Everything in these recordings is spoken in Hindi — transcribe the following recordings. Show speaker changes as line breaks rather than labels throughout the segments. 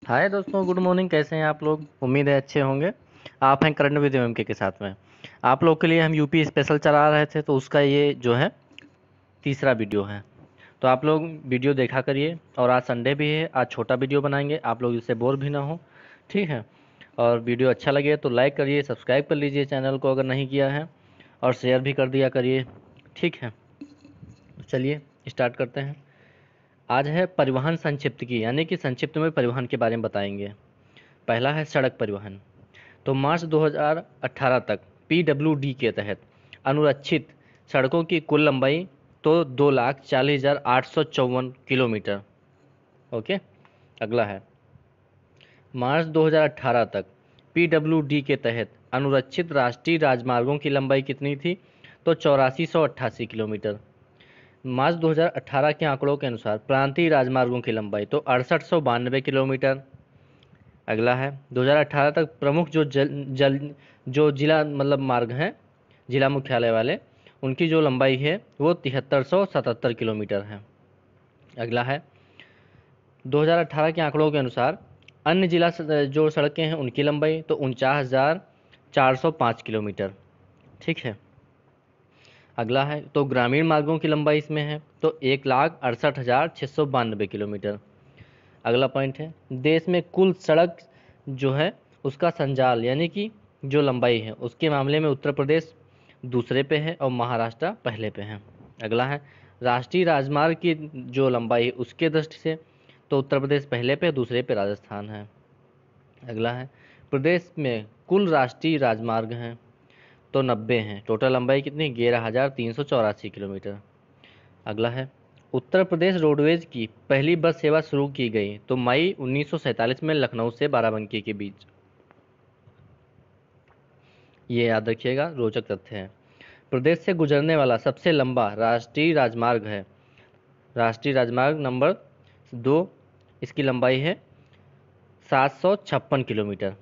हाय दोस्तों, गुड मॉर्निंग। कैसे हैं आप लोग? उम्मीद है अच्छे होंगे। आप हैं करण विद एम के साथ में। आप लोग के लिए हम यूपी स्पेशल चला रहे थे, तो उसका ये जो है तीसरा वीडियो है। तो आप लोग वीडियो देखा करिए। और आज संडे भी है, आज छोटा वीडियो बनाएंगे, आप लोग इससे बोर भी ना हो। ठीक है। और वीडियो अच्छा लगे तो लाइक करिए, सब्सक्राइब कर लीजिए चैनल को अगर नहीं किया है, और शेयर भी कर दिया करिए। ठीक है, तो चलिए स्टार्ट करते हैं। आज है परिवहन संक्षिप्त की, यानी कि संक्षिप्त में परिवहन के बारे में बताएंगे। पहला है सड़क परिवहन। तो मार्च 2018 तक पीडब्ल्यूडी के तहत अनुरक्षित सड़कों की कुल लंबाई तो 2,40,854 किलोमीटर। ओके। अगला है मार्च 2018 तक पीडब्ल्यूडी के तहत अनुरक्षित राष्ट्रीय राजमार्गों की लंबाई कितनी थी? तो 8488 किलोमीटर। मार्च 2018 के आंकड़ों के अनुसार प्रांतीय राजमार्गों की लंबाई तो 6892 किलोमीटर। अगला है 2018 तक प्रमुख जो जिला मतलब मार्ग हैं, जिला मुख्यालय वाले, उनकी जो लंबाई है वो 7377 किलोमीटर है। अगला है 2018 के आंकड़ों के अनुसार अन्य जिला जो सड़कें हैं उनकी लंबाई तो 49,405 किलोमीटर। ठीक है। अगला है तो ग्रामीण मार्गों की लंबाई इसमें है तो 1,68,692 किलोमीटर। अगला पॉइंट है देश में कुल सड़क जो है उसका संजाल, यानी कि जो लंबाई है उसके मामले में उत्तर प्रदेश दूसरे पे है और महाराष्ट्र पहले पे है। अगला है राष्ट्रीय राजमार्ग की जो लंबाई है उसके दृष्टि से तो उत्तर प्रदेश पहले पे, दूसरे पे राजस्थान है। अगला है प्रदेश में कुल राष्ट्रीय राजमार्ग हैं तो 90 हैं। टोटल लंबाई कितनी? 11,384 किलोमीटर। अगला है उत्तर प्रदेश रोडवेज की पहली बस सेवा शुरू की गई तो मई 1947 में लखनऊ से बाराबंकी के बीच। ये याद रखिएगा, रोचक तथ्य है। प्रदेश से गुजरने वाला सबसे लंबा राष्ट्रीय राजमार्ग है राष्ट्रीय राजमार्ग नंबर 2। इसकी लंबाई है 756 किलोमीटर।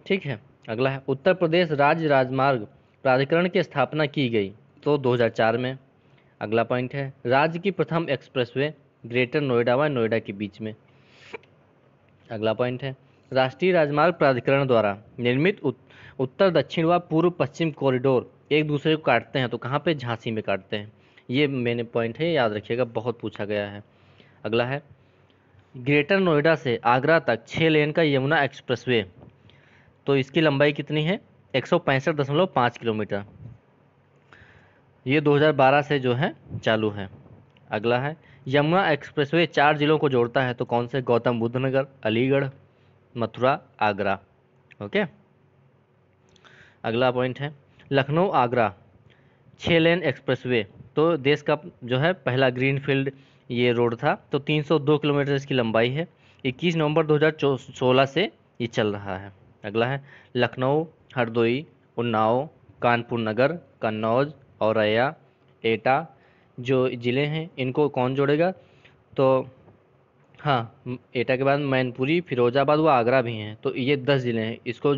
ठीक है। अगला है उत्तर प्रदेश राज्य राजमार्ग प्राधिकरण की स्थापना की गई तो 2004 में। अगला पॉइंट है राज्य की प्रथम एक्सप्रेसवे ग्रेटर नोएडा व नोएडा के बीच में। अगला पॉइंट है राष्ट्रीय राजमार्ग प्राधिकरण द्वारा निर्मित उत्तर दक्षिण व पूर्व पश्चिम कॉरिडोर एक दूसरे को काटते हैं तो कहाँ पे? झांसी में काटते हैं। ये मेन पॉइंट है, याद रखिएगा, बहुत पूछा गया है। अगला है ग्रेटर नोएडा से आगरा तक 6 लेन का यमुना एक्सप्रेसवे तो इसकी लंबाई कितनी है? 165.5 किलोमीटर। ये 2012 से जो है चालू है। अगला है यमुना एक्सप्रेसवे 4 जिलों को जोड़ता है तो कौन से? गौतम बुद्ध नगर, अलीगढ़, मथुरा, आगरा। ओके। अगला पॉइंट है लखनऊ आगरा 6 लेन एक्सप्रेसवे तो देश का जो है पहला ग्रीनफील्ड ये रोड था तो 302 किलोमीटर इसकी लंबाई है। 21 नवंबर 2016 से ये चल रहा है। अगला है लखनऊ, हरदोई, उन्नाव, कानपुर नगर, कन्नौज, औरैया, एटा जो ज़िले हैं इनको कौन जोड़ेगा? तो हाँ, एटा के बाद मैनपुरी, फिरोजाबाद व आगरा भी हैं तो ये 10 ज़िले हैं। इसको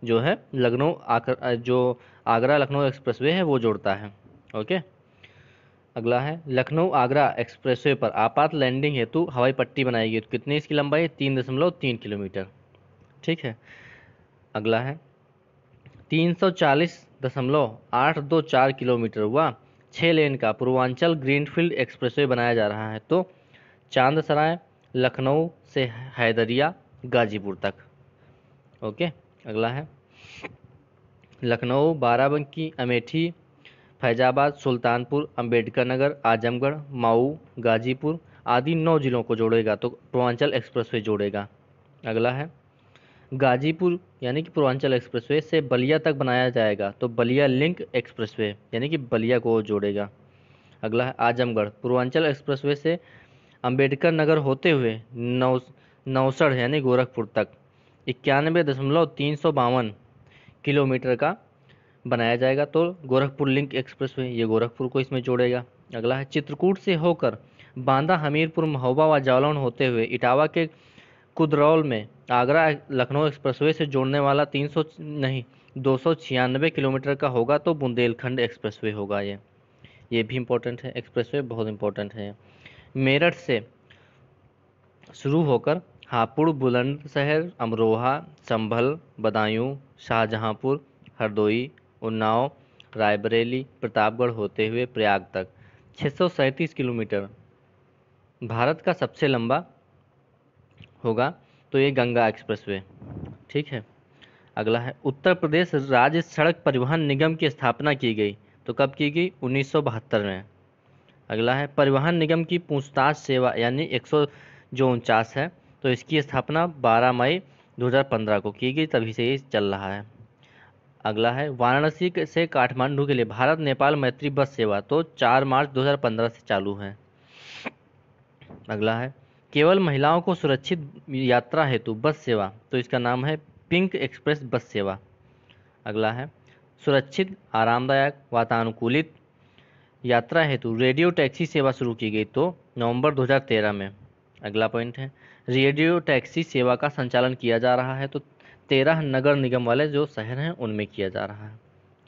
जो है जो आगरा लखनऊ एक्सप्रेसवे है वो जोड़ता है। ओके। अगला है लखनऊ आगरा एक्सप्रेसवे पर आपात लैंडिंग हेतु हवाई पट्टी बनाएगी तो कितनी इसकी लंबाई है? 3.3 किलोमीटर। ठीक है। अगला है 340.824 किलोमीटर हुआ 6 लेन का पूर्वांचल ग्रीनफील्ड एक्सप्रेसवे बनाया जा रहा है तो चांद सराय, लखनऊ से हैदरिया, गाजीपुर तक। ओके। अगला है लखनऊ, बाराबंकी, अमेठी, फैजाबाद, सुल्तानपुर, अंबेडकर नगर, आजमगढ़, मऊ, गाजीपुर आदि 9 जिलों को जोड़ेगा तो पूर्वांचल एक्सप्रेसवे जोड़ेगा। अगला है गाजीपुर यानी कि पूर्वांचल एक्सप्रेसवे से बलिया तक बनाया जाएगा तो बलिया लिंक एक्सप्रेसवे यानी कि बलिया को जोड़ेगा। अगला है आजमगढ़ पूर्वांचल एक्सप्रेसवे से अंबेडकर नगर होते हुए नौसढ़ यानी गोरखपुर तक 91.352 किलोमीटर का बनाया जाएगा तो गोरखपुर लिंक एक्सप्रेसवे ये गोरखपुर को इसमें जोड़ेगा। अगला है चित्रकूट से होकर बांदा, हमीरपुर, महोबा व जालौन होते हुए इटावा के कुदरौल में आगरा लखनऊ एक्सप्रेसवे से जोड़ने वाला 300 नहीं 296 किलोमीटर का होगा तो बुंदेलखंड एक्सप्रेसवे होगा। ये भी इम्पोर्टेंट है, एक्सप्रेसवे बहुत इंपॉर्टेंट है। मेरठ से शुरू होकर हापुड़, बुलंदशहर, अमरोहा, संभल, बदायूं, शाहजहांपुर, हरदोई, उन्नाव, रायबरेली, प्रतापगढ़ होते हुए प्रयाग तक 637 किलोमीटर। भारत का सबसे लंबा होगा तो ये गंगा एक्सप्रेसवे। ठीक है। अगला है उत्तर प्रदेश राज्य सड़क परिवहन निगम की स्थापना की गई तो कब की गई? 1972 में। अगला है परिवहन निगम की पूछताछ सेवा यानी 149 है तो इसकी स्थापना 12 मई 2015 को की गई, तभी से ये चल रहा है। अगला है वाराणसी से काठमांडू के लिए भारत नेपाल मैत्री बस सेवा तो 4 मार्च 2015 से चालू है। अगला है केवल महिलाओं को सुरक्षित यात्रा हेतु बस सेवा तो इसका नाम है पिंक एक्सप्रेस बस सेवा। अगला है सुरक्षित, आरामदायक, वातानुकूलित यात्रा हेतु रेडियो टैक्सी सेवा शुरू की गई तो नवंबर 2013 में। अगला पॉइंट है रेडियो टैक्सी सेवा का संचालन किया जा रहा है तो 13 नगर निगम वाले जो शहर हैं उनमें किया जा रहा है।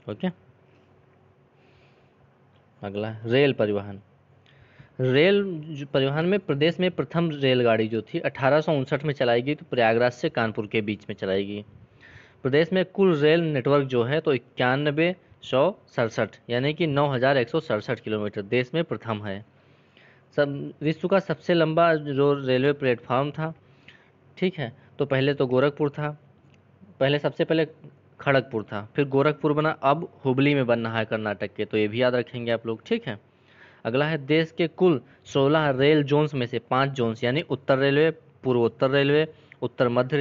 ओके। अगला है रेल परिवहन। परिवहन में प्रदेश में प्रथम रेलगाड़ी जो थी 1859 में चलाई गई तो प्रयागराज से कानपुर के बीच में चलाई गई। प्रदेश में कुल रेल नेटवर्क जो है तो 9167 यानी कि 9167 किलोमीटर देश में प्रथम है। सब विश्व का सबसे लंबा जो रेलवे प्लेटफॉर्म था, ठीक है, तो पहले तो गोरखपुर था, सबसे पहले खड़गपुर था, फिर गोरखपुर बना, अब हुबली में बन रहा है कर्नाटक के, तो ये भी याद रखेंगे आप लोग। ठीक है। अगला है देश के कुल 16 रेल जोन्स में से 5 जोन्स यानी उत्तर रेलवे, पूर्वोत्तर रेलवे, उत्तर मध्य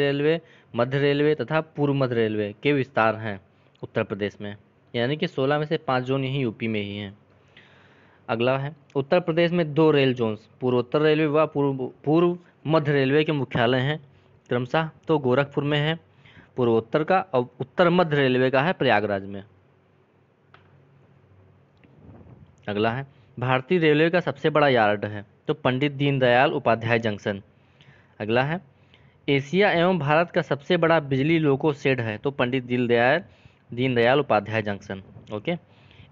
रेलवे तथा पूर्व मध्य रेलवे के विस्तार हैं उत्तर प्रदेश में, यानी कि 16 में से 5 जोन यही यूपी में ही हैं। अगला है उत्तर प्रदेश में 2 रेल जोन्स पूर्वोत्तर रेलवे व पूर्व मध्य रेलवे के मुख्यालय हैं क्रमशः तो गोरखपुर में है पूर्वोत्तर का, और उत्तर मध्य रेलवे का है प्रयागराज में। अगला है भारतीय रेलवे का सबसे बड़ा यार्ड है तो पंडित दीनदयाल उपाध्याय जंक्शन। अगला है एशिया एवं भारत का सबसे बड़ा बिजली लोको शेड है तो Pandit Deendayal Upadhyay junction. Okay.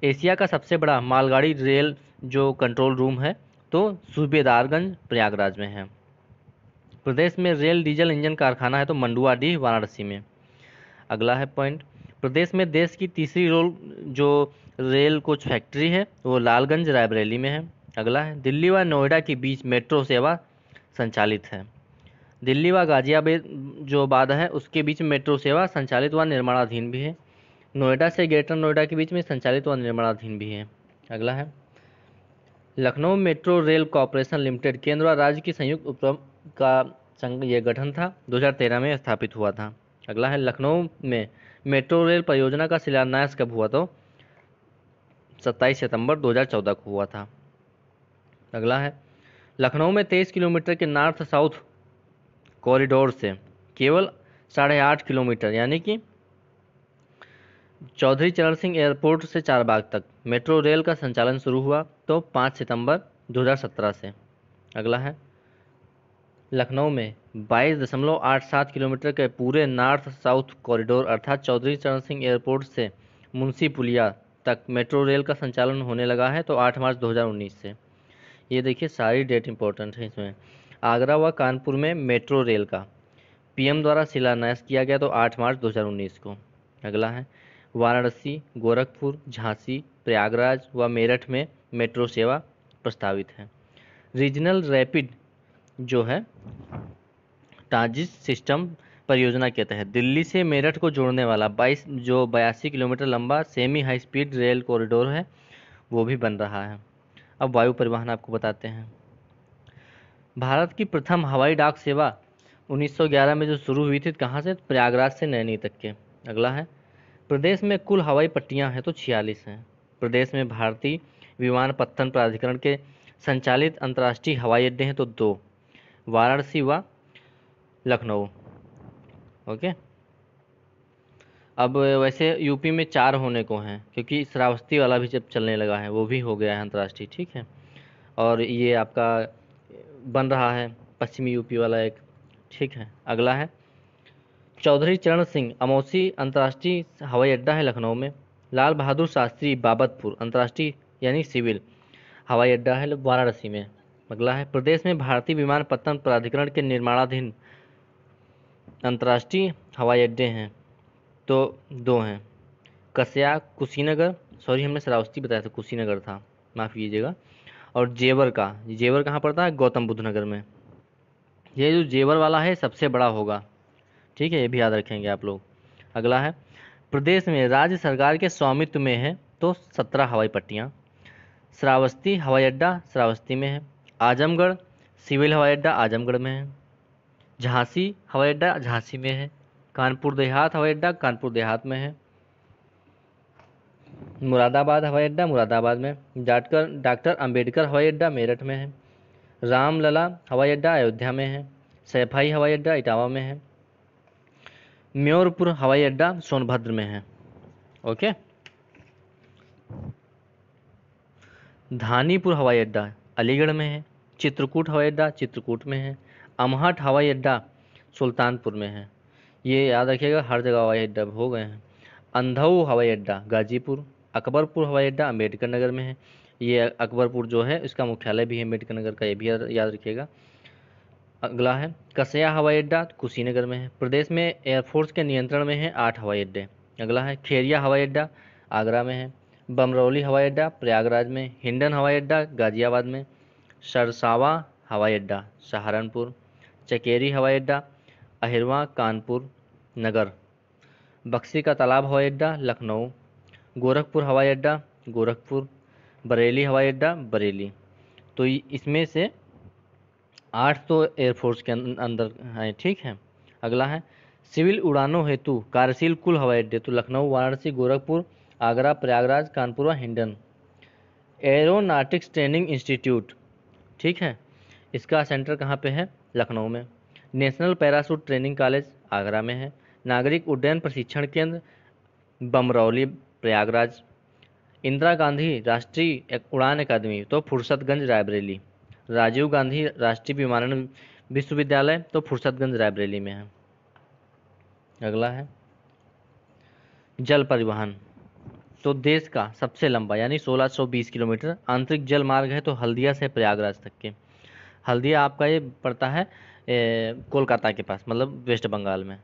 Asia का सबसे बड़ा मालगाड़ी रेल जो कंट्रोल रूम है तो सूबेदारगंज प्रयागराज में है। प्रदेश में रेल डीजल इंजन कारखाना है तो मंडुआडीह वाराणसी में। अगला है पॉइंट प्रदेश में देश की तीसरी जो रेल कोच फैक्ट्री है वो लालगंज रायबरेली में है। अगला है दिल्ली व नोएडा के बीच मेट्रो सेवा संचालित है। दिल्ली व गाजियाबाद जो बात है उसके बीच मेट्रो सेवा संचालित व निर्माणाधीन भी है। नोएडा से ग्रेटर नोएडा के बीच में संचालित व निर्माणाधीन भी है। अगला है Lucknow metro rail corporation limited केंद्र व राज्य की संयुक्त उपक्रम का ये गठन था 2013 में स्थापित हुआ था। अगला है लखनऊ में मेट्रो रेल परियोजना का शिलान्यास कब हुआ तो 27 सितंबर 2014 को हुआ था। अगला है लखनऊ में 23 किलोमीटर के नॉर्थ साउथ कॉरिडोर से केवल 8.5 किलोमीटर यानी कि चौधरी चरण सिंह एयरपोर्ट से चारबाग तक मेट्रो रेल का संचालन शुरू हुआ तो 5 सितंबर 2017 से। अगला है लखनऊ में 22.87 किलोमीटर के पूरे नॉर्थ साउथ कॉरिडोर अर्थात चौधरी चरण सिंह एयरपोर्ट से मुंशी पुलिया तक मेट्रो रेल का संचालन होने लगा है तो 8 मार्च 2019 से। ये देखिए सारी डेट इंपॉर्टेंट है इसमें। आगरा व कानपुर में मेट्रो रेल का पीएम द्वारा शिलान्यास किया गया तो 8 मार्च 2019 को। अगला है वाराणसी, गोरखपुर, झांसी, प्रयागराज व मेरठ में मेट्रो सेवा प्रस्तावित है। रीजनल रैपिड जो है ट्रांजिट सिस्टम परियोजना के तहत दिल्ली से मेरठ को जोड़ने वाला 82 किलोमीटर लंबा semi high speed rail corridor है वो भी बन रहा है। अब वायु परिवहन आपको बताते हैं। भारत की प्रथम हवाई डाक सेवा 1911 में जो शुरू हुई थी कहाँ से? प्रयागराज से नैनी तक के। अगला है प्रदेश में कुल हवाई पट्टियाँ हैं तो 46 हैं। प्रदेश में भारतीय विमानपत्तन प्राधिकरण के संचालित अंतर्राष्ट्रीय हवाई अड्डे हैं तो 2, वाराणसी व लखनऊ। ओके। अब वैसे यूपी में 4 होने को हैं क्योंकि श्रावस्ती वाला भी जब चलने लगा है वो भी हो गया है अंतर्राष्ट्रीय। ठीक है। और ये आपका बन रहा है पश्चिमी यूपी वाला एक। ठीक है। अगला है चौधरी चरण सिंह अमौसी अंतर्राष्ट्रीय हवाई अड्डा है लखनऊ में। लाल बहादुर शास्त्री बाबतपुर अंतर्राष्ट्रीय यानी सिविल हवाई अड्डा है वाराणसी में। अगला है प्रदेश में भारतीय विमानपत्तन प्राधिकरण के निर्माणाधीन अंतर्राष्ट्रीय हवाई अड्डे हैं तो 2 हैं, कस्या कुशीनगर, सॉरी हमने श्रावस्ती बताया था, कुशीनगर था, माफ़ कीजिएगा। और जेवर का, जेवर कहाँ पड़ता है, गौतम बुद्ध नगर में। ये जो जेवर वाला है सबसे बड़ा होगा, ठीक है, ये भी याद रखेंगे आप लोग। अगला है, प्रदेश में राज्य सरकार के स्वामित्व में है तो 17 हवाई पट्टियाँ। श्रावस्ती हवाई अड्डा श्रावस्ती में है। आजमगढ़ सिविल हवाई अड्डा आजमगढ़ में है। झांसी हवाई अड्डा झांसी में है। कानपुर देहात हवाई अड्डा कानपुर देहात में है। मुरादाबाद हवाई अड्डा मुरादाबाद में। डॉक्टर अंबेडकर हवाई अड्डा मेरठ में है। रामलला हवाई अड्डा अयोध्या में है। सैफई हवाई अड्डा इटावा में है। म्योरपुर हवाई अड्डा सोनभद्र में है। ओके। धानीपुर हवाई अड्डा अलीगढ़ में है। चित्रकूट हवाई अड्डा चित्रकूट में है। अमहट हवाई अड्डा सुल्तानपुर में है। ये याद रखिएगा, हर जगह हवाई अड्डा हो गए हैं। अंधऊ हवाई अड्डा गाजीपुर। अकबरपुर हवाई अड्डा अम्बेडकर नगर में है। ये अकबरपुर जो है इसका मुख्यालय भी है अम्बेडकर नगर का, ये भी याद रखिएगा। अगला है कसया हवाई अड्डा कुशीनगर में है। प्रदेश में एयरफोर्स के नियंत्रण में है 8 हवाई अड्डे। अगला है खेरिया हवाई अड्डा आगरा में है। बमरौली हवाई अड्डा प्रयागराज में। हिंडन हवाई अड्डा गाजियाबाद में। सरसावा हवाई अड्डा सहारनपुर। चकेरी हवाई अड्डा अहिरवा कानपुर नगर। बक्सी का तालाब हवाई अड्डा लखनऊ। गोरखपुर हवाई अड्डा गोरखपुर। बरेली हवाई अड्डा बरेली। तो इसमें से 8 तो एयरफोर्स के अंदर हैं, ठीक है। अगला है सिविल उड़ानों हेतु कार्यशील कुल हवाई अड्डे तो लखनऊ वाराणसी गोरखपुर आगरा प्रयागराज कानपुर व हिंडन। एरोनॉटिक्स ट्रेनिंग इंस्टीट्यूट, ठीक है, इसका सेंटर कहाँ पे है, लखनऊ में। National parachute training college Agra में है। नागरिक उड्डयन प्रशिक्षण केंद्र बमरौली प्रयागराज। इंदिरा गांधी राष्ट्रीय उड़ान अकादमी तो फुर्सतगंज रायबरेली। राजीव गांधी राष्ट्रीय विमानन विश्वविद्यालय तो फुर्सतगंज रायबरेली में है। अगला है जल परिवहन, तो देश का सबसे लंबा यानी 1620 किलोमीटर आंतरिक जल मार्ग है तो हल्दिया से प्रयागराज तक के। हल्दिया आपका ये पड़ता है कोलकाता के पास, मतलब वेस्ट बंगाल में,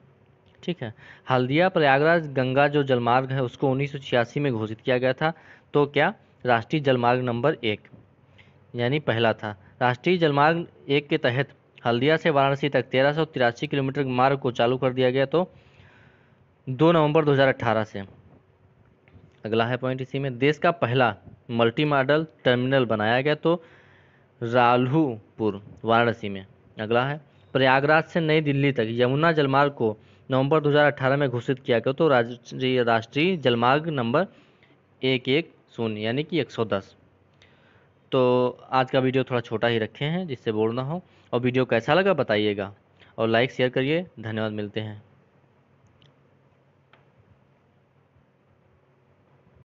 ठीक है। हल्दिया प्रयागराज गंगा जो जलमार्ग है उसको 1986 में घोषित किया गया था, तो क्या राष्ट्रीय जलमार्ग नंबर 1 यानी पहला था। राष्ट्रीय जलमार्ग 1 के तहत हल्दिया से वाराणसी तक 1383 किलोमीटर मार्ग को चालू कर दिया गया तो 2 नवंबर 2018 से। अगला है पॉइंट इसी में, देश का पहला मल्टी मॉडल टर्मिनल बनाया गया तो राल्हुपुर वाराणसी में। अगला है प्रयागराज से नई दिल्ली तक यमुना जलमार्ग को नवंबर 2018 में घोषित किया गया तो राष्ट्रीय जलमार्ग नंबर 110 यानी कि 110। तो आज का वीडियो थोड़ा छोटा ही रखे हैं जिससे बोर ना हो, और वीडियो कैसा लगा बताइएगा और लाइक शेयर करिए। धन्यवाद, मिलते हैं।